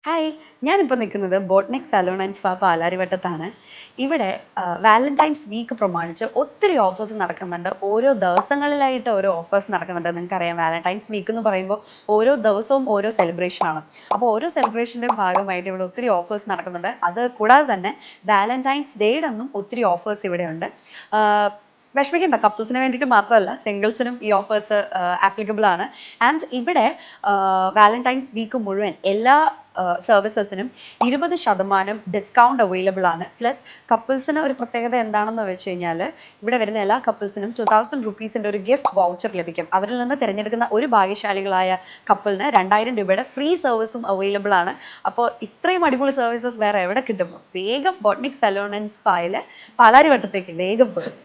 Hi, ഞാനിപ്പോൾ നിൽക്കുന്നത് ബോട്ട്നിക് salon and spa പാലാരിവട്ടത്താണ്. ഇവിടെ വാലന്റൈൻസ് വീക്ക് പ്രമാണിച്ച് ഒത്തിരി ഓഫേഴ്സ് നടക്കുന്നുണ്ട്. ഓരോ ദിവസങ്ങളിലായിട്ട് ഓരോ ഓഫേഴ്സ് നടക്കുന്നുണ്ട്. നിങ്ങൾക്കറിയാം, വാലന്റൈൻസ് വീക്ക് എന്ന് പറയുമ്പോൾ ഓരോ ദിവസവും ഓരോ സെലിബ്രേഷനാണ്. അപ്പോൾ ഓരോ സെലിബ്രേഷൻ്റെയും ഭാഗമായിട്ട് ഇവിടെ ഒത്തിരി ഓഫേഴ്സ് നടക്കുന്നുണ്ട്. അത് കൂടാതെ തന്നെ വാലന്റൈൻസ് ഡേയുടെ അന്നും ഒത്തിരി ഓഫേഴ്സ് ഇവിടെയുണ്ട്. വിഷമിക്കേണ്ട, കപ്പിൾസിന് വേണ്ടിയിട്ട് മാത്രമല്ല, സിംഗിൾസിനും ഈ ഓഫേഴ്സ് ആപ്ലിക്കബിൾ ആണ്. ആൻഡ് ഇവിടെ വാലന്റൈൻസ് വീക്ക് മുഴുവൻ എല്ലാ സർവീസസിനും 20% ഡിസ്കൗണ്ട് അവൈലബിൾ ആണ്. പ്ലസ് കപ്പിൾസിന് ഒരു പ്രത്യേകത എന്താണെന്ന് വെച്ച് കഴിഞ്ഞാൽ, ഇവിടെ വരുന്ന എല്ലാ കപ്പിൾസിനും 2000 ഒരു ഗിഫ്റ്റ് വൗച്ചർ ലഭിക്കും. അവരിൽ നിന്ന് തിരഞ്ഞെടുക്കുന്ന ഒരു ഭാഗ്യശാലികളായ കപ്പിളിന് 2000 ഫ്രീ സർവീസും അവൈലബിൾ ആണ്. അപ്പോൾ ഇത്രയും അടിപൊളി സർവീസസ് വേറെ എവിടെ കിട്ടും? വേഗം ബോട്ട്നിക് സലൂൺ ആൻഡ് സ്പായിൽ പാലാരിവട്ടത്തേക്ക് വേഗം പോകും.